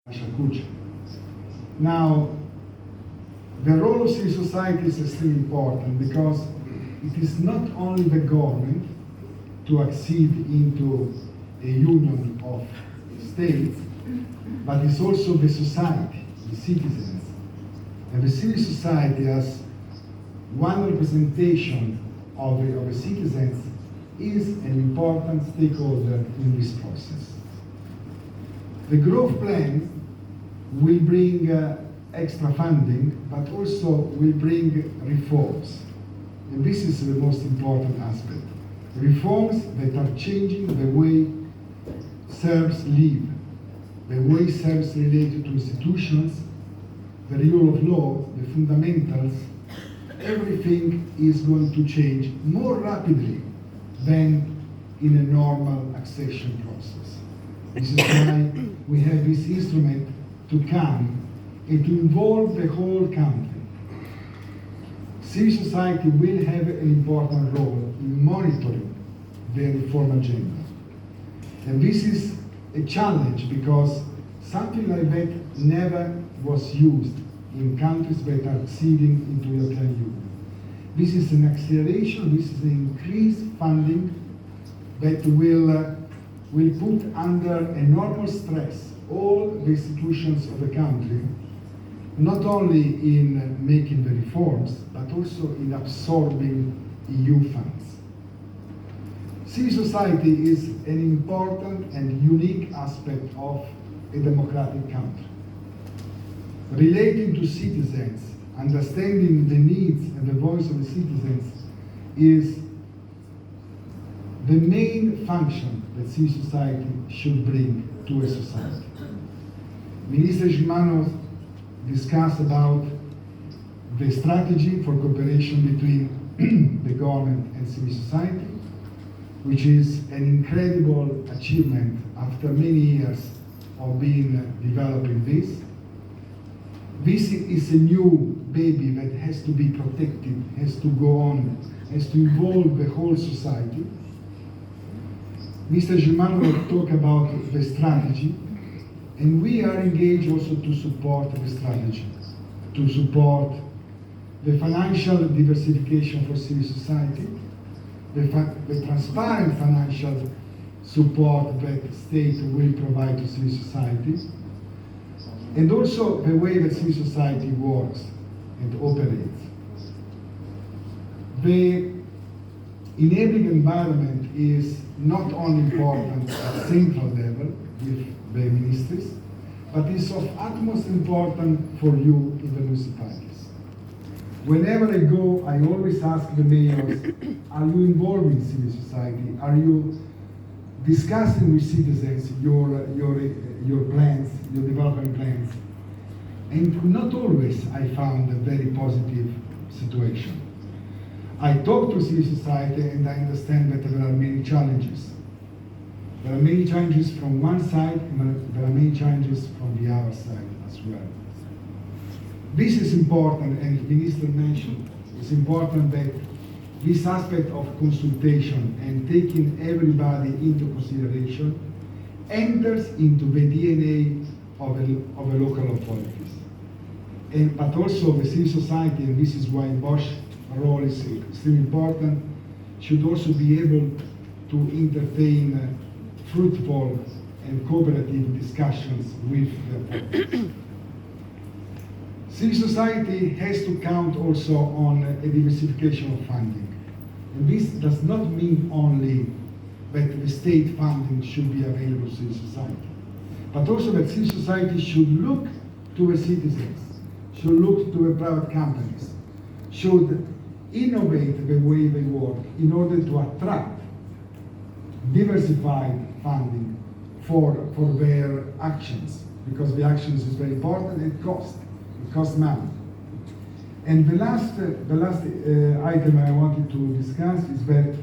culture. Now, the role of civil society is extremely important because it is not only the government to accede into a union of states, but it's also the society, the citizens. And the civil society as one representation of the citizens is an important stakeholder in this process. The growth plan will bring extra funding, but also will bring reforms. And this is the most important aspect. Reforms that are changing the way Serbs live, the way Serbs relate to institutions, the rule of law, the fundamentals. Everything is going to change more rapidly than in a normal accession process. This is why we have this instrument to come and to involve the whole country. Civil society will have an important role in monitoring the reform agenda. And this is a challenge because something like that never was used in countries that are acceding into the European Union. This is an acceleration, this is an increased funding that will put under enormous stress all the institutions of the country, not only in making the reforms, but also in absorbing EU funds. Civil society is an important and unique aspect of a democratic country. Relating to citizens, understanding the needs and the voice of the citizens is the main function that civil society should bring to a society. Minister Gimanov discussed about the strategy for cooperation between the government and civil society, which is an incredible achievement after many years of being developing this. This is a new baby that has to be protected, has to go on, has to involve the whole society. Mr. Germano will talk about the strategy, and we are engaged also to support the strategy, to support the financial diversification for civil society, the transparent financial support that the state will provide to civil society, and also the way that civil society works and operates. The enabling environment is not only important at central level with the ministries, but is of utmost importance for you in the municipalities. Whenever I go, I always ask the mayors, are you involved in civil society? Are you discussing with citizens your plans, your development plans? And not always I found a very positive situation. I talk to civil society and I understand that there are many challenges. There are many challenges from one side, and there are many challenges from the other side as well. This is important, and the minister mentioned, it's important that this aspect of consultation and taking everybody into consideration enters into the DNA of the local authorities. But also the civil society, and this is why Bosch's role is extremely important, should also be able to entertain fruitful and cooperative discussions with the authorities. Civil society has to count also on a diversification of funding. And this does not mean only that the state funding should be available to civil society, but also that civil society should look to the citizens, should look to the private companies, should innovate the way they work in order to attract diversified funding for their actions, because the actions is very important and it costs money. And the last item I wanted to discuss is that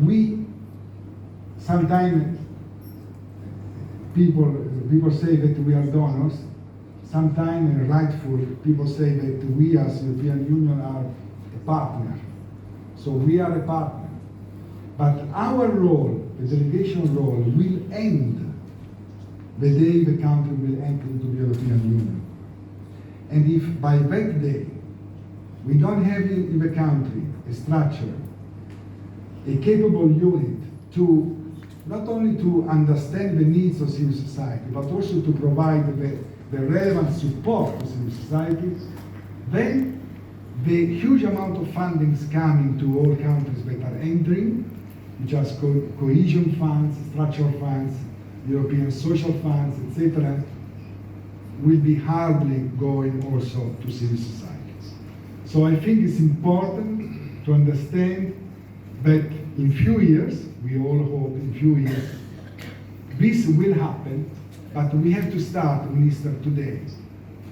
we sometimes people say that we are donors. Sometimes, and rightful, people say that we as European Union are a partner. So we are a partner. But our role, the delegation role, will end the day the country will enter into the European Union. And if by that day we don't have in the country a structure, a capable unit to not only to understand the needs of civil society, but also to provide the relevant support to civil society, then the huge amount of fundings coming to all countries that are entering, which are cohesion funds, structural funds, European social funds, etc., will be hardly going also to civil societies. So I think it's important to understand that in few years, we all hope in few years, this will happen, but we have to start, Minister, today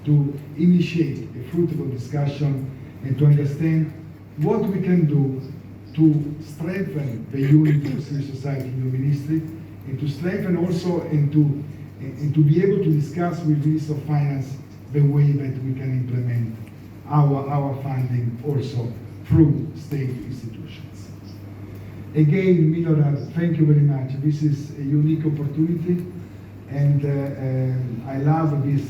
to initiate a fruitful discussion and to understand what we can do to strengthen the unity of civil society in your ministry, and to strengthen also and to be able to discuss with the Minister of Finance the way that we can implement our funding also through state institutions. Again, Milorad, thank you very much. This is a unique opportunity, and I love this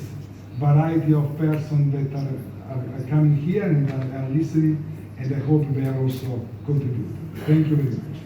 variety of persons that are coming here and are listening, and I hope they are also contributing. Thank you very much.